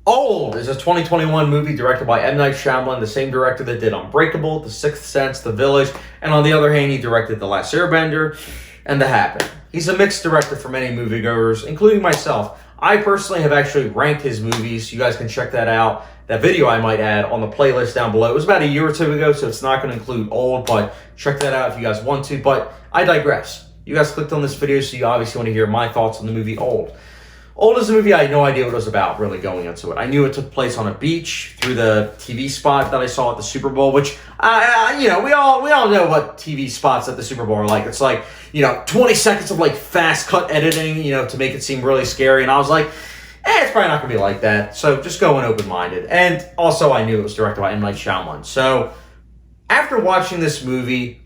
Old is a 2021 movie directed by M. Night Shyamalan, the same director that did Unbreakable, The Sixth Sense, The Village, and on the other hand, he directed The Last Airbender and The Happen. He's a mixed director for many moviegoers, including myself. I personally have actually ranked his movies. You guys can check that out. That video, I might add, on the playlist down below. It was about a year or two ago, so it's not going to include Old, but check that out if you guys want to. But I digress. You guys clicked on this video, so you obviously want to hear my thoughts on the movie Old. Old is a movie I had no idea what it was about, really, going into it. I knew it took place on a beach through the TV spot that I saw at the Super Bowl, which, we all know what TV spots at the Super Bowl are like. It's like, 20 seconds of, fast cut editing, to make it seem really scary. And I was like, it's probably not going to be like that. So just go in open-minded. And also, I knew it was directed by M. Night Shyamalan. So after watching this movie,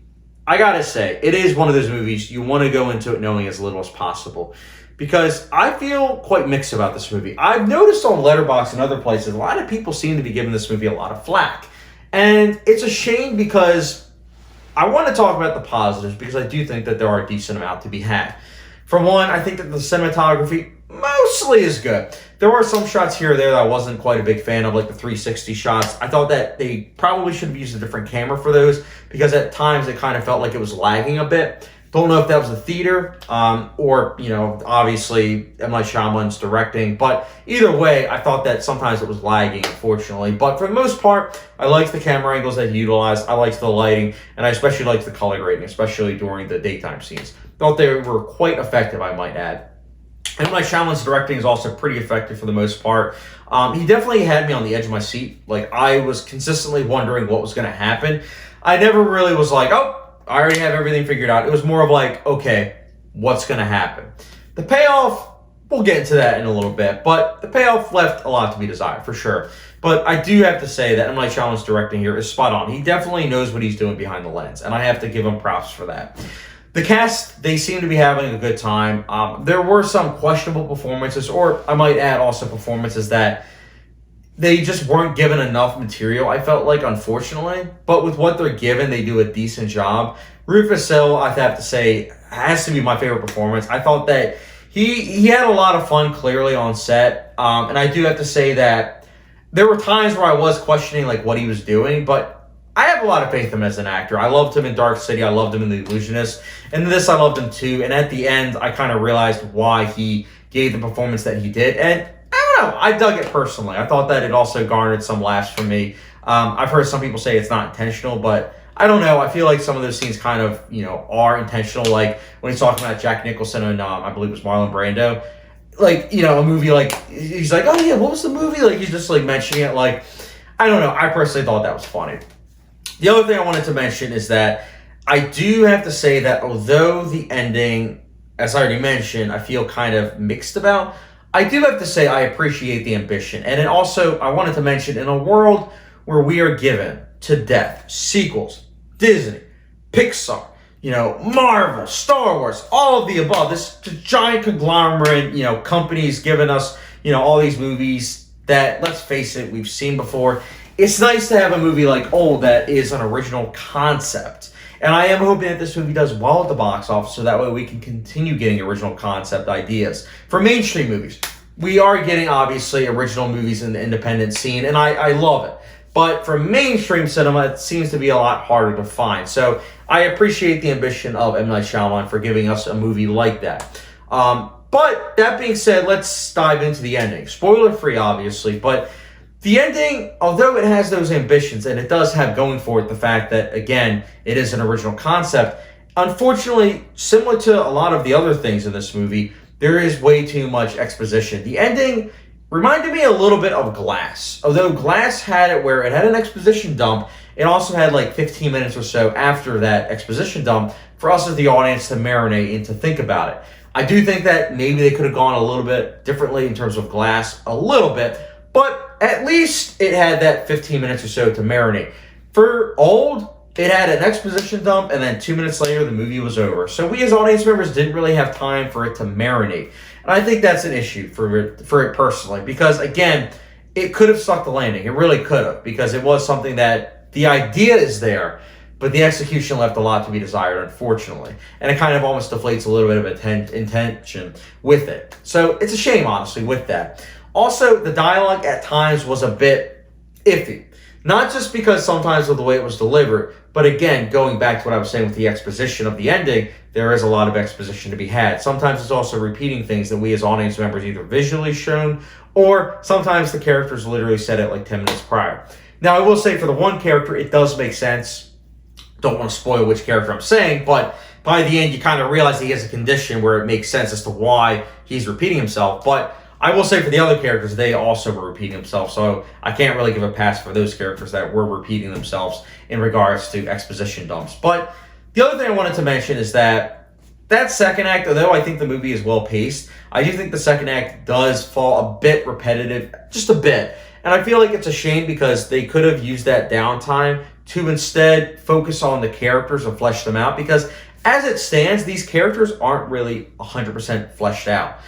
I got to say, it is one of those movies you want to go into it knowing as little as possible. Because I feel quite mixed about this movie. I've noticed on Letterboxd and other places, a lot of people seem to be giving this movie a lot of flack. And it's a shame because I want to talk about the positives because I do think that there are a decent amount to be had. For one, I think that the cinematography mostly is good. There are some shots here or there that I wasn't quite a big fan of, like the 360 shots. I thought that they probably should have used a different camera for those because at times it kind of felt like it was lagging a bit. Don't know if that was the theater or, obviously M. Night Shyamalan's directing. But either way, I thought that sometimes it was lagging, unfortunately. But for the most part, I liked the camera angles that he utilized. I liked the lighting. And I especially liked the color grading, especially during the daytime scenes. Thought they were quite effective, I might add. M. Night Shyamalan's directing is also pretty effective for the most part. He definitely had me on the edge of my seat. I was consistently wondering what was going to happen. I never really was like, oh, I already have everything figured out. It was more of like, okay, what's going to happen? The payoff, we'll get into that in a little bit, but the payoff left a lot to be desired, for sure. But I do have to say that M. Night Shyamalan's directing here is spot on. He definitely knows what he's doing behind the lens, and I have to give him props for that. The cast, they seem to be having a good time. There were some questionable performances, or I might add also performances that they just weren't given enough material, I felt like, unfortunately. But with what they're given, they do a decent job. Rufus Hill, I have to say, has to be my favorite performance. I thought that he had a lot of fun, clearly, on set. And I do have to say that there were times where I was questioning what he was doing, but I have a lot of faith in him as an actor. I loved him in Dark City. I loved him in The Illusionist. And this, I loved him too. And at the end, I kind of realized why he gave the performance that he did. And I dug it personally. I thought that it also garnered some laughs from me. I've heard some people say it's not intentional, but I don't know. I feel like some of those scenes kind of, are intentional. Like when he's talking about Jack Nicholson and I believe it was Marlon Brando. A movie he's like, oh yeah, what was the movie? He's just mentioning it. I don't know. I personally thought that was funny. The other thing I wanted to mention is that I do have to say that although the ending, as I already mentioned, I feel kind of mixed about, I do have to say I appreciate the ambition. And then also, I wanted to mention, in a world where we are given to death sequels, Disney, Pixar, Marvel, Star Wars, all of the above, this giant conglomerate, companies giving us, all these movies that, let's face it, we've seen before. It's nice to have a movie like Old that is an original concept. And I am hoping that this movie does well at the box office so that way we can continue getting original concept ideas. For mainstream movies, we are getting, obviously, original movies in the independent scene, and I love it. But for mainstream cinema, it seems to be a lot harder to find. So I appreciate the ambition of M. Night Shyamalan for giving us a movie like that. But that being said, let's dive into the ending. Spoiler-free, obviously, but the ending, although it has those ambitions, and it does have going for it the fact that, again, it is an original concept, unfortunately, similar to a lot of the other things in this movie, there is way too much exposition. The ending reminded me a little bit of Glass. Although Glass had it where it had an exposition dump, it also had 15 minutes or so after that exposition dump for us as the audience to marinate and to think about it. I do think that maybe they could have gone a little bit differently in terms of Glass, a little bit, but at least it had that 15 minutes or so to marinate. For Old, it had an exposition dump, and then 2 minutes later, the movie was over. So we as audience members didn't really have time for it to marinate. And I think that's an issue for it personally, because, again, it could have stuck the landing. It really could have, because it was something that the idea is there, but the execution left a lot to be desired, unfortunately. And it kind of almost deflates a little bit of intention with it. So it's a shame, honestly, with that. Also, the dialogue at times was a bit iffy. Not just because sometimes of the way it was delivered, but again, going back to what I was saying with the exposition of the ending, there is a lot of exposition to be had. Sometimes it's also repeating things that we as audience members either visually shown, or sometimes the characters literally said it like 10 minutes prior. Now, I will say for the one character, it does make sense. Don't want to spoil which character I'm saying, but by the end, you kind of realize he has a condition where it makes sense as to why he's repeating himself. But I will say for the other characters, they also were repeating themselves, so I can't really give a pass for those characters that were repeating themselves in regards to exposition dumps. But the other thing I wanted to mention is that second act, although I think the movie is well paced, I do think the second act does fall a bit repetitive, just a bit. And I feel like it's a shame because they could have used that downtime to instead focus on the characters and flesh them out, because as it stands, these characters aren't really 100% fleshed out.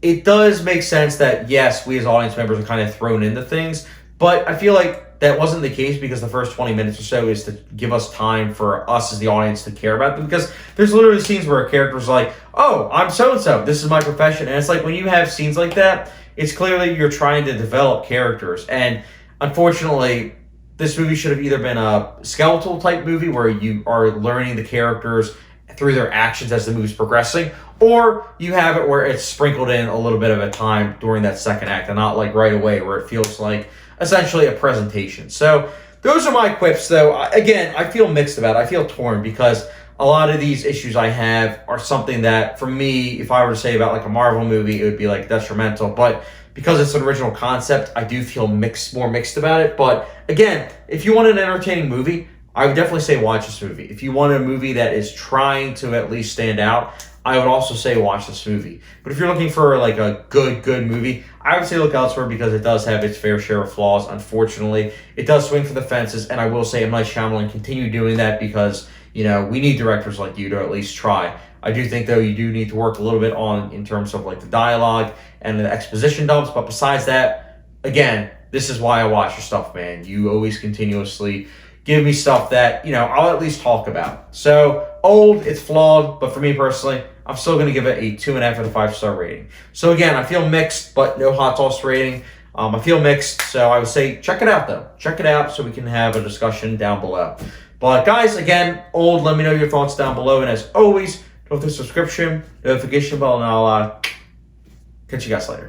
It does make sense that, yes, we as audience members are kind of thrown into things, but I feel like that wasn't the case because the first 20 minutes or so is to give us time for us as the audience to care about them, because there's literally scenes where a character's like, oh, I'm so-and-so, this is my profession, and it's like when you have scenes like that, it's clearly you're trying to develop characters, and unfortunately, this movie should have either been a skeletal type movie where you are learning the characters through their actions as the movie's progressing, or you have it where it's sprinkled in a little bit of a time during that second act and not like right away where it feels like essentially a presentation. So those are my quips, though. Again, I feel mixed about it. I feel torn because a lot of these issues I have are something that, for me, if I were to say about like a Marvel movie, it would be like detrimental. But because it's an original concept, I do feel more mixed about it. But again, if you want an entertaining movie, I would definitely say watch this movie. If you want a movie that is trying to at least stand out, I would also say watch this movie. But if you're looking for like a good movie, I would say look elsewhere because it does have its fair share of flaws, unfortunately. It does swing for the fences, and I will say M. Night Shyamalan continue doing that because, you know, we need directors like you to at least try. I do think, though, you do need to work a little bit on in terms of like the dialogue and the exposition dumps, but besides that, again, this is why I watch your stuff, man. You always continuously give me stuff that, you know, I'll at least talk about. So, Old, it's flawed, but for me personally, I'm still going to give it a 2.5 out of 5-star rating. So again, I feel mixed, but no hot sauce rating. I feel mixed, so I would say check it out, though. Check it out so we can have a discussion down below. But guys, again, Old, let me know your thoughts down below. And as always, don't forget the subscription, notification bell, and I'll catch you guys later.